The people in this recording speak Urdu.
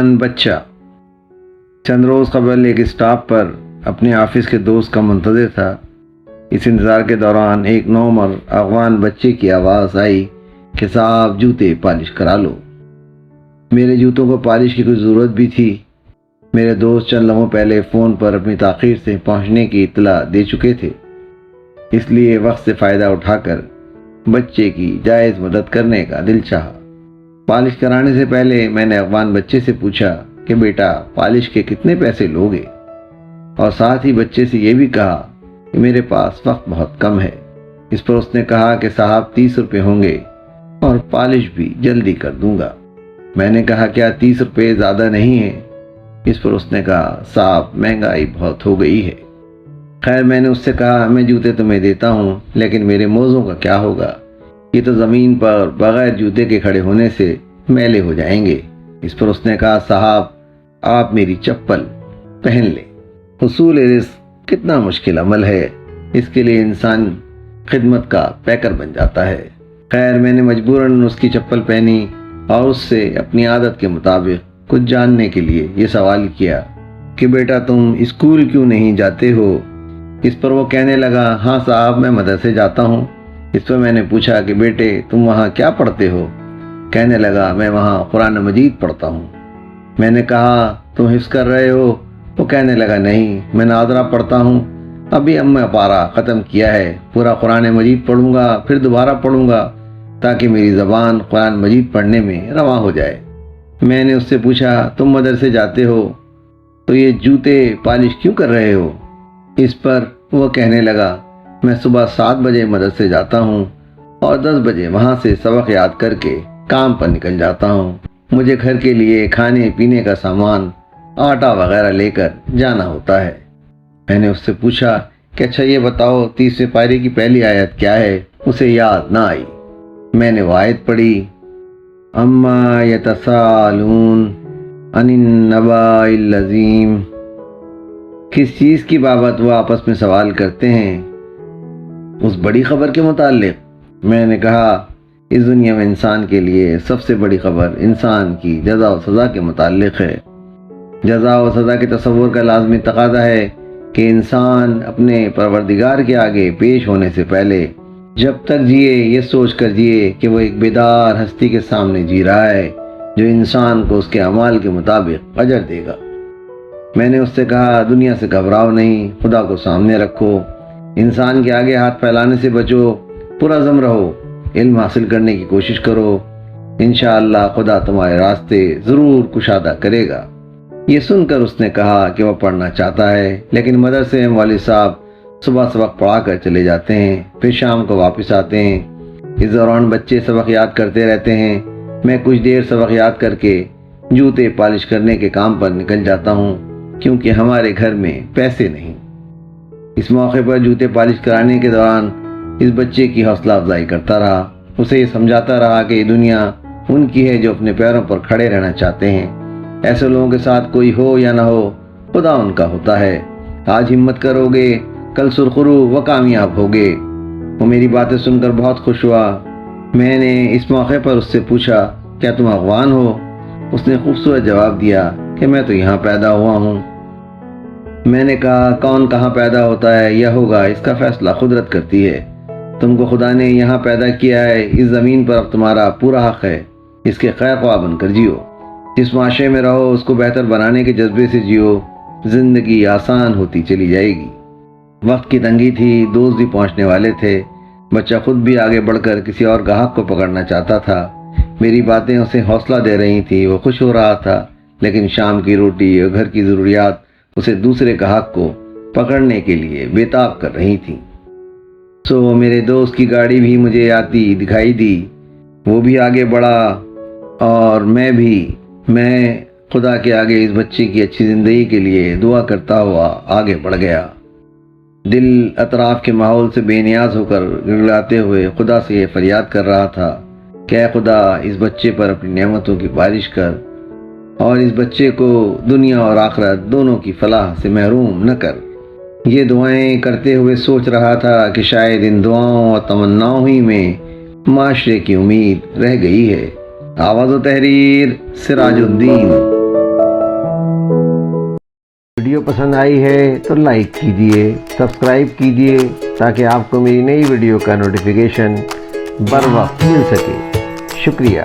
افغان بچہ چند روز قبل ایک اسٹاپ پر اپنے آفس کے دوست کا منتظر تھا۔ اس انتظار کے دوران ایک نوعمر افغان بچے کی آواز آئی کہ صاحب جوتے پالش کرا لو۔ میرے جوتوں کو پالش کی کوئی ضرورت بھی تھی؟ میرے دوست چند لمحوں پہلے فون پر اپنی تاخیر سے پہنچنے کی اطلاع دے چکے تھے، اس لیے وقت سے فائدہ اٹھا کر بچے کی جائز مدد کرنے کا دل چاہا۔ پالش کرانے سے پہلے میں نے افغان بچے سے پوچھا کہ بیٹا پالش کے کتنے پیسے لوگے، اور ساتھ ہی بچے سے یہ بھی کہا کہ میرے پاس وقت بہت کم ہے۔ اس پر اس نے کہا کہ صاحب 30 روپے ہوں گے اور پالش بھی جلدی کر دوں گا۔ میں نے کہا کیا 30 روپے زیادہ نہیں ہیں؟ اس پر اس نے کہا صاحب مہنگائی بہت ہو گئی ہے۔ خیر میں نے اس سے کہا میں جوتے تمہیں دیتا ہوں، لیکن میرے موزوں کا کیا ہوگا؟ یہ تو زمین پر بغیر جوتے کے کھڑے ہونے سے میلے ہو جائیں گے۔ اس پر اس نے کہا صاحب آپ میری چپل پہن لیں۔ حصول رزق کتنا مشکل عمل ہے، اس کے لیے انسان خدمت کا پیکر بن جاتا ہے۔ خیر میں نے مجبوراً اس کی چپل پہنی اور اس سے اپنی عادت کے مطابق کچھ جاننے کے لیے یہ سوال کیا کہ بیٹا تم اسکول کیوں نہیں جاتے ہو؟ اس پر وہ کہنے لگا ہاں صاحب میں مدرسے جاتا ہوں۔ اس پر میں نے پوچھا کہ بیٹے تم وہاں کیا پڑھتے ہو؟ کہنے لگا میں وہاں قرآن مجید پڑھتا ہوں۔ میں نے کہا تم حفظ کر رہے ہو؟ وہ کہنے لگا نہیں میں ناظرہ پڑھتا ہوں، ابھی میں پارہ ختم کیا ہے، پورا قرآن مجید پڑھوں گا پھر دوبارہ پڑھوں گا تاکہ میری زبان قرآن مجید پڑھنے میں رواں ہو جائے۔ میں نے اس سے پوچھا تم مدرسے جاتے ہو تو یہ جوتے پالش کیوں کر رہے ہو؟ اس پر وہ کہنے لگا میں صبح 7 بجے مدرسے جاتا ہوں اور 10 بجے وہاں سے سبق یاد کر کے کام پر نکل جاتا ہوں۔ مجھے گھر کے لیے کھانے پینے کا سامان آٹا وغیرہ لے کر جانا ہوتا ہے۔ میں نے اس سے پوچھا کہ اچھا یہ بتاؤ 30ویں پارے کی پہلی آیت کیا ہے؟ اسے یاد نہ آئی۔ میں نے وہ آیت پڑھی اما یتساءلون عن النباء العظیم، کس چیز کی بابت وہ آپس میں سوال کرتے ہیں؟ اس بڑی خبر کے متعلق۔ میں نے کہا اس دنیا میں انسان کے لیے سب سے بڑی خبر انسان کی جزا و سزا کے متعلق ہے۔ جزا و سزا کے تصور کا لازمی تقاضا ہے کہ انسان اپنے پروردگار کے آگے پیش ہونے سے پہلے جب تک جیے یہ سوچ کر جیے کہ وہ ایک بیدار ہستی کے سامنے جی رہا ہے جو انسان کو اس کے اعمال کے مطابق اجر دے گا۔ میں نے اس سے کہا دنیا سے گھبراؤ نہیں، خدا کو سامنے رکھو، انسان کے آگے ہاتھ پھیلانے سے بچو، پرعزم رہو، علم حاصل کرنے کی کوشش کرو، انشاءاللہ خدا تمہارے راستے ضرور کشادہ کرے گا۔ یہ سن کر اس نے کہا کہ وہ پڑھنا چاہتا ہے، لیکن مدرسے میں والد صاحب صبح سبق پڑھا کر چلے جاتے ہیں، پھر شام کو واپس آتے ہیں۔ اس دوران بچے سبق یاد کرتے رہتے ہیں۔ میں کچھ دیر سبق یاد کر کے جوتے پالش کرنے کے کام پر نکل جاتا ہوں، کیونکہ ہمارے گھر میں پیسے نہیں۔ اس موقع پر جوتے پالش کرانے کے دوران اس بچے کی حوصلہ افزائی کرتا رہا، اسے یہ سمجھاتا رہا کہ یہ دنیا ان کی ہے جو اپنے پیروں پر کھڑے رہنا چاہتے ہیں۔ ایسے لوگوں کے ساتھ کوئی ہو یا نہ ہو، خدا ان کا ہوتا ہے۔ آج ہمت کرو گے، کل سرخرو و کامیاب ہوگے۔ وہ میری باتیں سن کر بہت خوش ہوا۔ میں نے اس موقع پر اس سے پوچھا کیا تم افغان ہو؟ اس نے خوبصورت جواب دیا کہ میں تو یہاں پیدا ہوا ہوں۔ میں نے کہا کون کہاں پیدا ہوتا ہے یا ہوگا اس کا فیصلہ قدرت کرتی ہے۔ تم کو خدا نے یہاں پیدا کیا ہے، اس زمین پر اب تمہارا پورا حق ہے، اس کے خیر خواہ بن کر جیو۔ جس معاشرے میں رہو اس کو بہتر بنانے کے جذبے سے جیو، زندگی آسان ہوتی چلی جائے گی۔ وقت کی تنگی تھی، دوست بھی پہنچنے والے تھے۔ بچہ خود بھی آگے بڑھ کر کسی اور گاہک کو پکڑنا چاہتا تھا۔ میری باتیں اسے حوصلہ دے رہی تھی، وہ خوش ہو رہا تھا، لیکن شام کی روٹی اور گھر کی ضروریات اسے دوسرے گاہک کو پکڑنے کے لیے بےتاب کر رہی تھیں۔ سو میرے دوست کی گاڑی بھی مجھے آتی دکھائی دی، وہ بھی آگے بڑھا اور میں خدا کے آگے اس بچے کی اچھی زندگی کے لیے دعا کرتا ہوا آگے بڑھ گیا۔ دل اطراف کے ماحول سے بے نیاز ہو کر گڑگڑاتے ہوئے خدا سے یہ فریاد کر رہا تھا کہ اے خدا اس بچے پر اپنی نعمتوں کی بارش کر اور اس بچے کو دنیا اور آخرت دونوں کی فلاح سے محروم نہ کر۔ یہ دعائیں کرتے ہوئے سوچ رہا تھا کہ شاید ان دعاؤں اور تمناؤں ہی میں معاشرے کی امید رہ گئی ہے۔ آواز و تحریر سراج الدین۔ ویڈیو پسند آئی ہے تو لائک کیجیے، سبسکرائب کیجیے تاکہ آپ کو میری نئی ویڈیو کا نوٹیفیکیشن بر وقت مل سکے۔ شکریہ۔